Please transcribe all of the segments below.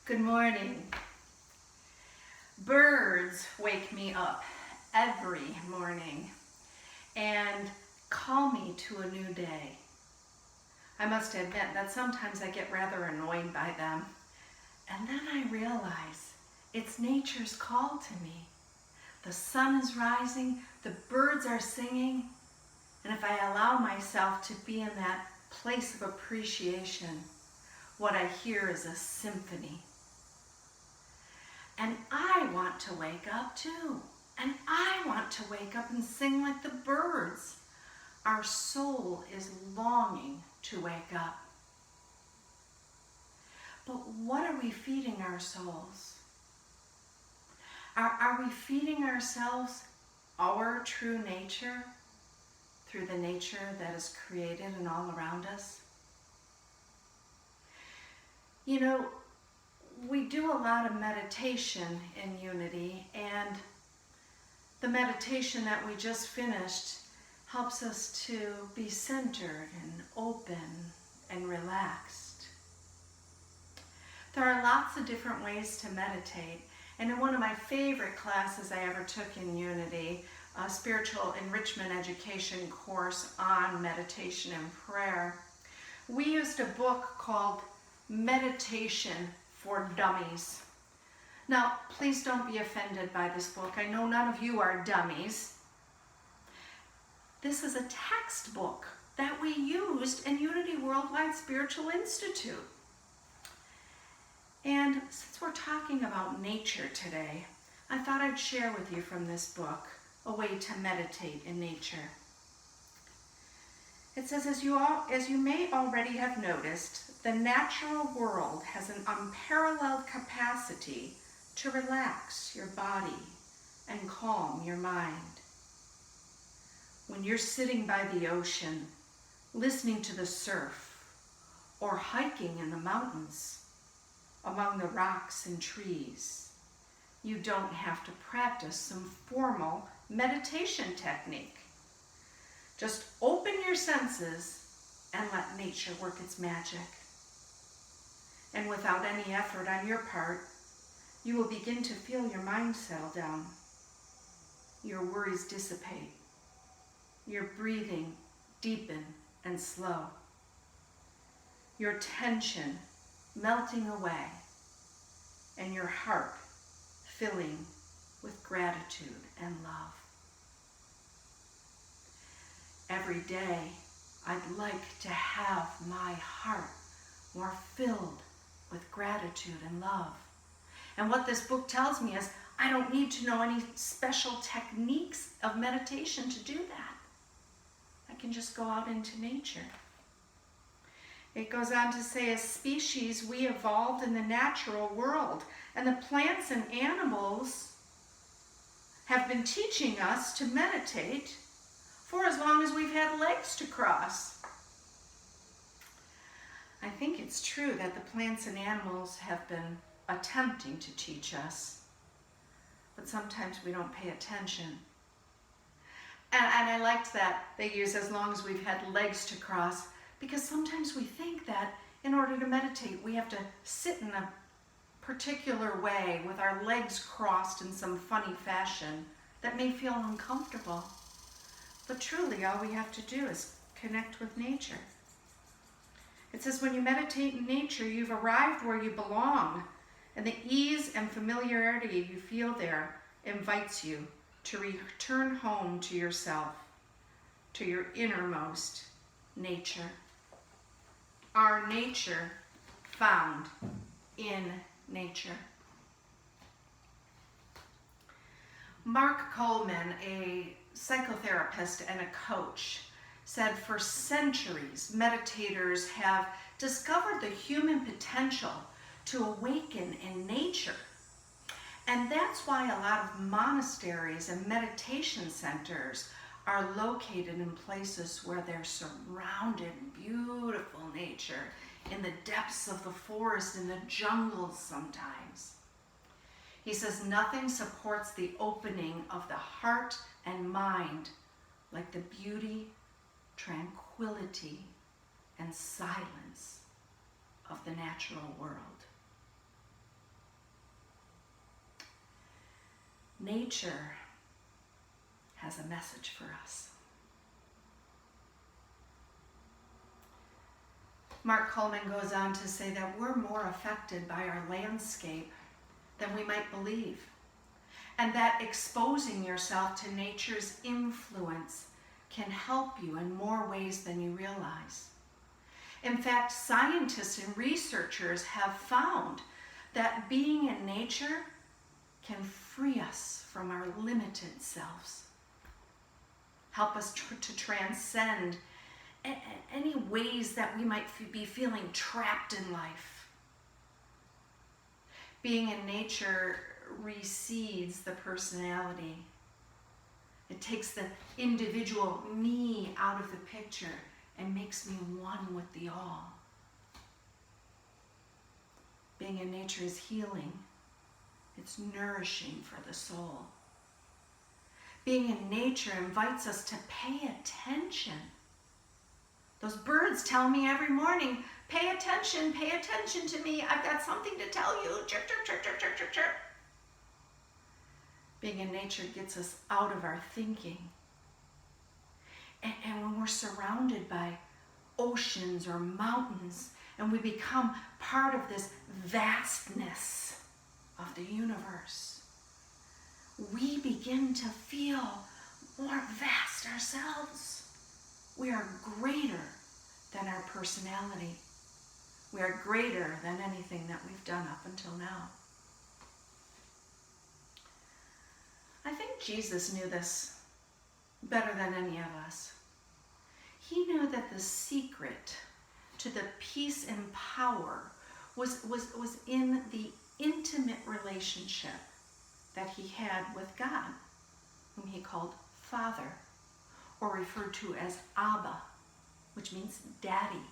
Good morning. Birds wake me up every morning and call me to a new day. I must admit that sometimes I get rather annoyed by them. And then I realize it's nature's call to me. The sun is rising, the birds are singing, and if I allow myself to be in that place of appreciation, what I hear is a symphony. And I want to wake up too. And I want to wake up and sing like the birds. Our soul is longing to wake up. But what are we feeding our souls? Are we feeding ourselves our true nature through the nature that is created and all around us? You know, we do a lot of meditation in Unity, and the meditation that we just finished helps us to be centered and open and relaxed. There are lots of different ways to meditate, and in one of my favorite classes I ever took in Unity, a spiritual enrichment education course on meditation and prayer, we used a book called Meditation for Dummies. Now, please don't be offended by this book. I know none of you are dummies. This is a textbook that we used in Unity Worldwide Spiritual Institute. And since we're talking about nature today, I thought I'd share with you from this book a way to meditate in nature. It says, as you may already have noticed, the natural world has an unparalleled capacity to relax your body and calm your mind. When you're sitting by the ocean, listening to the surf, or hiking in the mountains, among the rocks and trees, you don't have to practice some formal meditation technique. Just open your senses and let nature work its magic. And without any effort on your part, you will begin to feel your mind settle down. Your worries dissipate. Your breathing deepen and slow. Your tension melting away, and your heart filling with gratitude and love. Every day, I'd like to have my heart more filled with gratitude and love. And what this book tells me is I don't need to know any special techniques of meditation to do that. I can just go out into nature. It goes on to say, as species, we evolved in the natural world, and the plants and animals have been teaching us to meditate for as long as we've had legs to cross. I think it's true that the plants and animals have been attempting to teach us, but sometimes we don't pay attention. And I liked that they use as long as we've had legs to cross, because sometimes we think that in order to meditate, we have to sit in a particular way with our legs crossed in some funny fashion that may feel uncomfortable. But truly, all we have to do is connect with nature. It says, when you meditate in nature, you've arrived where you belong, and the ease and familiarity you feel there invites you to return home to yourself, to your innermost nature. Our nature found in nature. Mark Coleman, a psychotherapist and a coach, said for centuries, meditators have discovered the human potential to awaken in nature. And that's why a lot of monasteries and meditation centers are located in places where they're surrounded in beautiful nature, in the depths of the forest, in the jungles sometimes. He says nothing supports the opening of the heart and mind like the beauty, tranquility, and silence of the natural world. Nature has a message for us. Mark Coleman goes on to say that we're more affected by our landscape than we might believe, and that exposing yourself to nature's influence can help you in more ways than you realize. In fact, scientists and researchers have found that being in nature can free us from our limited selves, help us to transcend any ways that we might be feeling trapped in life. Being in nature recedes the personality. It takes the individual me out of the picture and makes me one with the all. Being in nature is healing. It's nourishing for the soul. Being in nature invites us to pay attention. Those birds tell me every morning, pay attention to me. I've got something to tell you. Chirp, chirp, chirp, chirp, chirp, chirp, chirp. Being in nature gets us out of our thinking. And when we're surrounded by oceans or mountains, and we become part of this vastness of the universe, we begin to feel more vast ourselves. We are greater than our personality. We are greater than anything that we've done up until now. I think Jesus knew this better than any of us. He knew that the secret to the peace and power was in the intimate relationship that he had with God, whom he called Father, or referred to as Abba, which means daddy.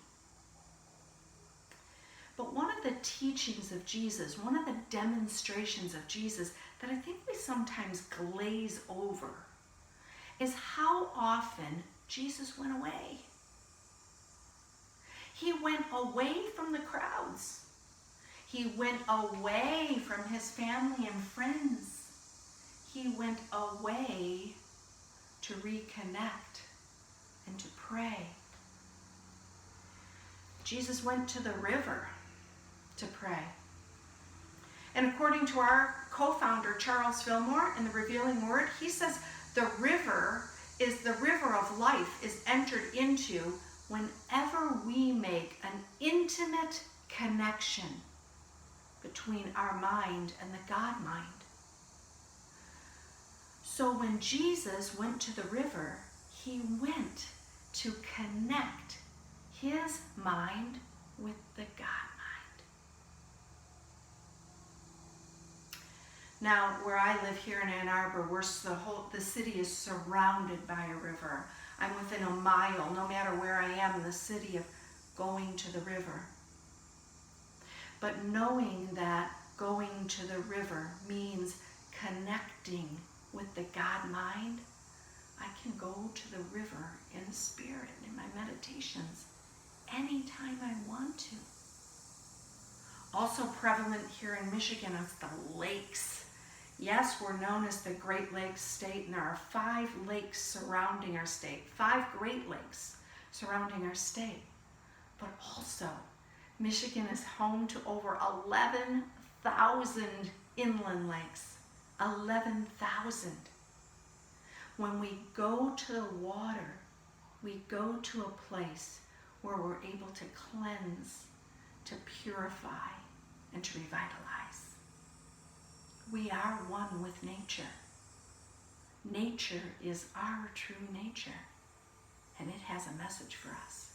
But one of the teachings of Jesus, one of the demonstrations of Jesus that I think we sometimes glaze over is how often Jesus went away. He went away from the crowds. He went away from his family and friends. He went away to reconnect and to pray. Jesus went to the river to pray. And according to our co-founder, Charles Fillmore, in the Revealing Word, he says the river of life is entered into whenever we make an intimate connection between our mind and the God mind. So when Jesus went to the river, he went to connect his mind with the God mind. Now, where I live here in Ann Arbor, the city is surrounded by a river. I'm within a mile, no matter where I am in the city, of going to the river. But knowing that going to the river means connecting with the God mind, I can go to the river in spirit in my meditations anytime I want to. Also prevalent here in Michigan is the lakes. Yes, we're known as the Great Lakes State, and there are 5 lakes surrounding our state, 5 Great Lakes surrounding our state. But also, Michigan is home to over 11,000 inland lakes. 11,000. When we go to the water, we go to a place where we're able to cleanse, to purify, and to revitalize. We are one with nature. Nature is our true nature, and it has a message for us.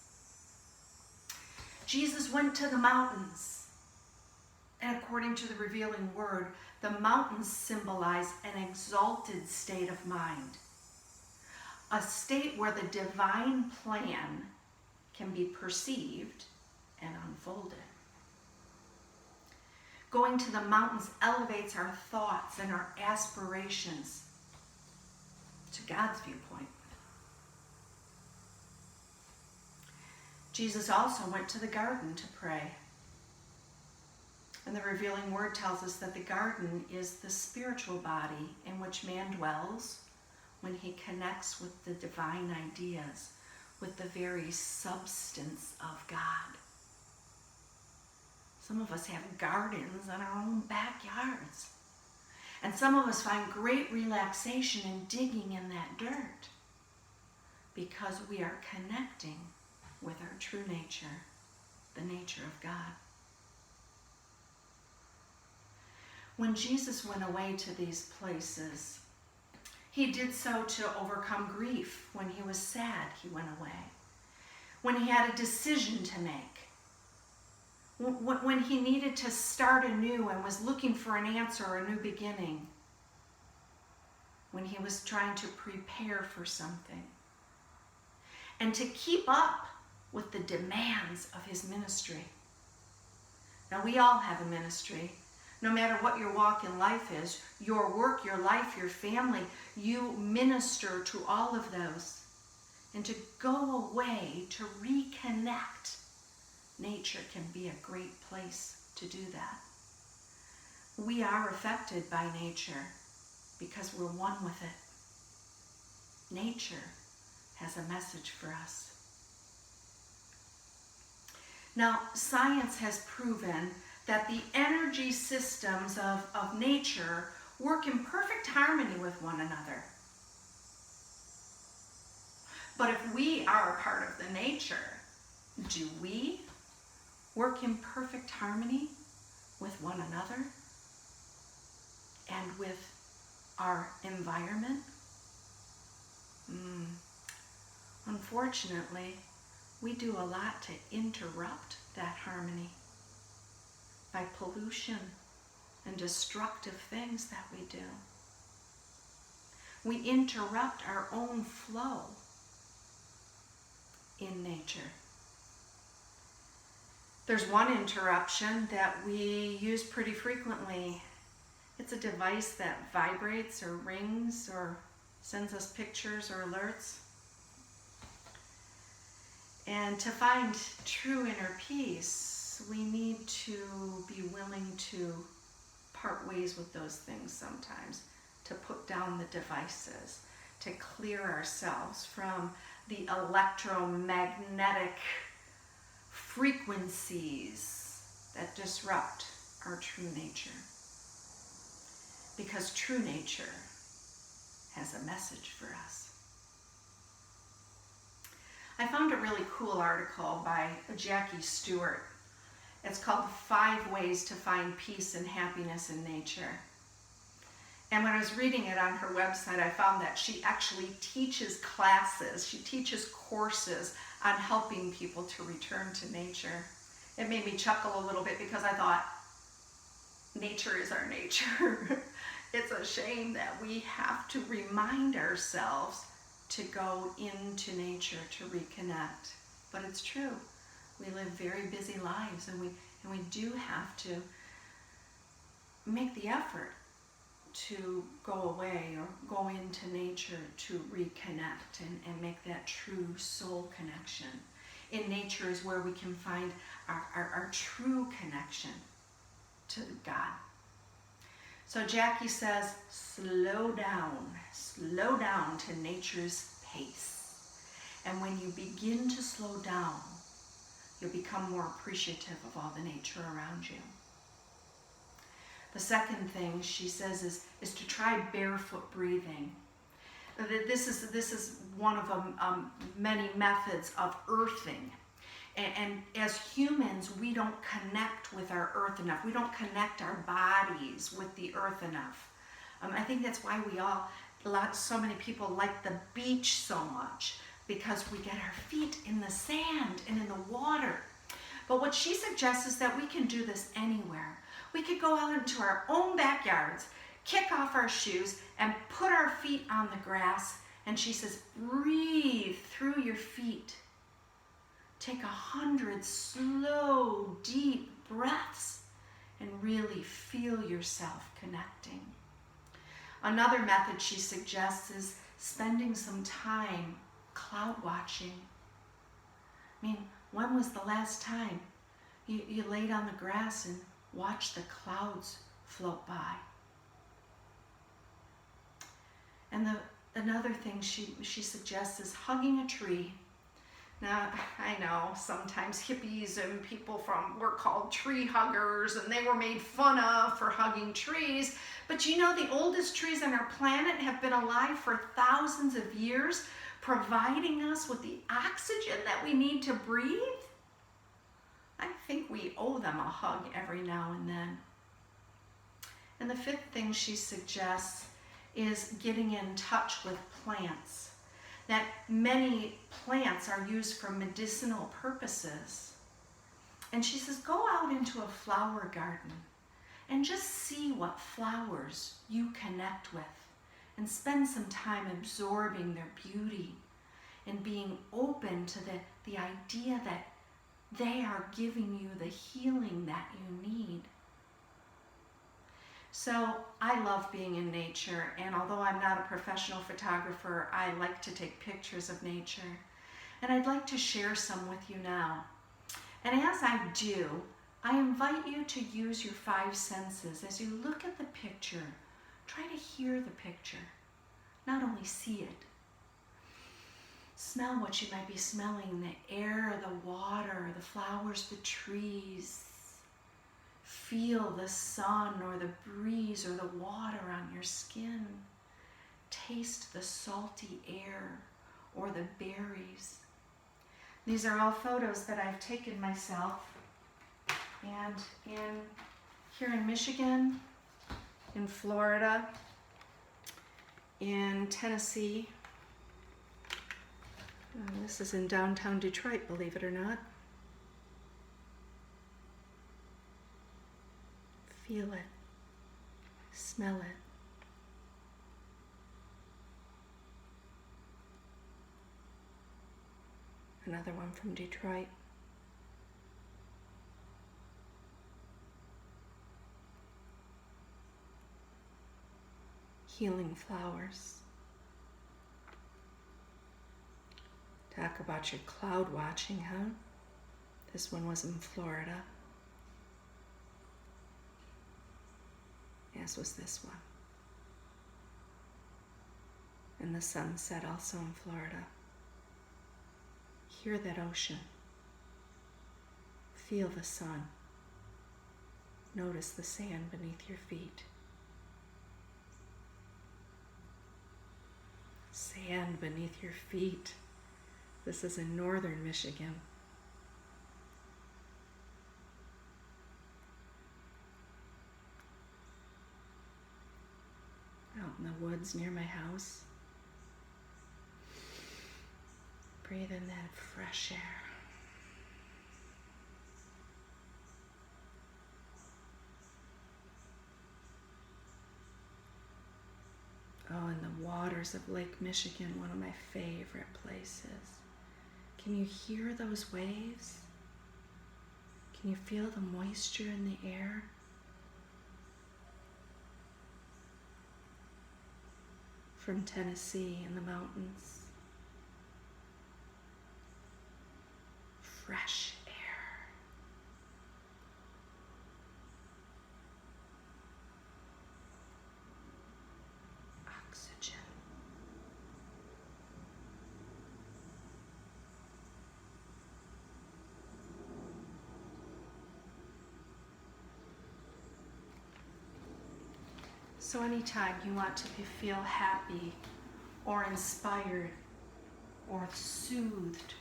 Jesus went to the mountains, and according to the Revealing Word, the mountains symbolize an exalted state of mind, a state where the divine plan can be perceived and unfolded. Going to the mountains elevates our thoughts and our aspirations to God's viewpoint. Jesus also went to the garden to pray. And the revealing word tells us that the garden is the spiritual body in which man dwells when he connects with the divine ideas, with the very substance of God. Some of us have gardens in our own backyards. And some of us find great relaxation in digging in that dirt because we are connecting with our true nature, the nature of God. When Jesus went away to these places, he did so to overcome grief. When he was sad, he went away. When he had a decision to make, when he needed to start anew and was looking for an answer or a new beginning, when he was trying to prepare for something, and to keep up with the demands of his ministry. Now, we all have a ministry. No matter what your walk in life is, your work, your life, your family, you minister to all of those. And to go away, to reconnect, nature can be a great place to do that. We are affected by nature because we're one with it. Nature has a message for us. Now, science has proven that the energy systems of nature work in perfect harmony with one another. But if we are a part of the nature, do we work in perfect harmony with one another and with our environment? Unfortunately, we do a lot to interrupt that harmony by pollution and destructive things that we do. We interrupt our own flow in nature. There's one interruption that we use pretty frequently. It's a device that vibrates or rings or sends us pictures or alerts. And to find true inner peace, we need to be willing to part ways with those things sometimes, to put down the devices, to clear ourselves from the electromagnetic frequencies that disrupt our true nature. Because true nature has a message for us. I found a really cool article by Jackie Stewart. It's called 5 Ways to Find Peace and Happiness in Nature. And when I was reading it on her website, I found that she actually teaches classes, she teaches courses on helping people to return to nature. It made me chuckle a little bit because I thought, nature is our nature. It's a shame that we have to remind ourselves to go into nature to reconnect. But it's true. We live very busy lives, and we do have to make the effort to go away or go into nature to reconnect and make that true soul connection. In nature is where we can find our true connection to God. So Jackie says, slow down to nature's pace. And when you begin to slow down, you'll become more appreciative of all the nature around you. The second thing she says is to try barefoot breathing. This is one of many methods of earthing. And as humans, we don't connect with our earth enough. We don't connect our bodies with the earth enough. I think that's why so many people like the beach so much, because we get our feet in the sand and in the water. But what she suggests is that we can do this anywhere. We could go out into our own backyards, kick off our shoes, and put our feet on the grass. And she says, breathe through your feet. Take 100 slow, deep breaths and really feel yourself connecting. Another method she suggests is spending some time cloud watching. I mean, when was the last time you laid on the grass and watch the clouds float by. And another thing she suggests is hugging a tree. Now, I know sometimes hippies and people were called tree huggers, and they were made fun of for hugging trees. But you know, the oldest trees on our planet have been alive for thousands of years, providing us with the oxygen that we need to breathe. I think we owe them a hug every now and then. And the fifth thing she suggests is getting in touch with plants. That many plants are used for medicinal purposes. And she says, go out into a flower garden and just see what flowers you connect with, and spend some time absorbing their beauty and being open to the idea that they are giving you the healing that you need. So I love being in nature, and although I'm not a professional photographer, I like to take pictures of nature. And I'd like to share some with you now. And as I do, I invite you to use your 5 senses. As you look at the picture, try to hear the picture, not only see it. Smell what you might be smelling, the air, the water, the flowers, the trees. Feel the sun or the breeze or the water on your skin. Taste the salty air or the berries. These are all photos that I've taken myself. And here in Michigan, in Florida, in Tennessee, this is in downtown Detroit, believe it or not. Feel it, smell it. Another one from Detroit. Healing flowers. Talk about your cloud watching, huh? This one was in Florida. As was this one. And the sunset also in Florida. Hear that ocean. Feel the sun. Notice the sand beneath your feet. Sand beneath your feet. This is in northern Michigan. Out in the woods near my house. Breathe in that fresh air. Oh, and the waters of Lake Michigan, one of my favorite places. Can you hear those waves? Can you feel the moisture in the air? From Tennessee in the mountains. Fresh air. Oxygen. So anytime you want to feel happy or inspired or soothed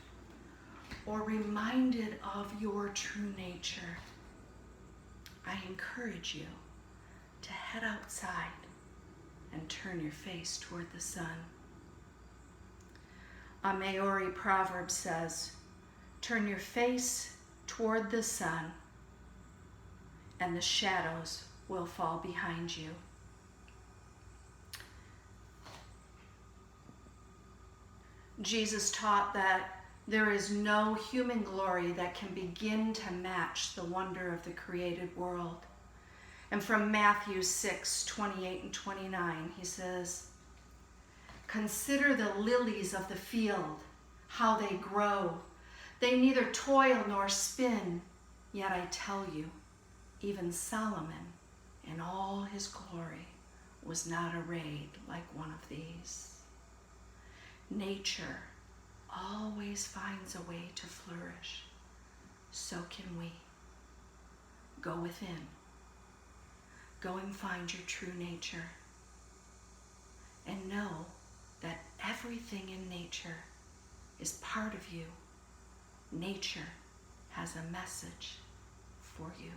or reminded of your true nature, I encourage you to head outside and turn your face toward the sun. A Maori proverb says, turn your face toward the sun and the shadows will fall behind you. Jesus taught that there is no human glory that can begin to match the wonder of the created world. And from Matthew 6:28 and 29, he says, consider the lilies of the field, how they grow. They neither toil nor spin, yet I tell you, Even Solomon, in all his glory, was not arrayed like one of these. Nature always finds a way to flourish. So can we. Go within. Go and find your true nature. And know that everything in nature is part of you. Nature has a message for you.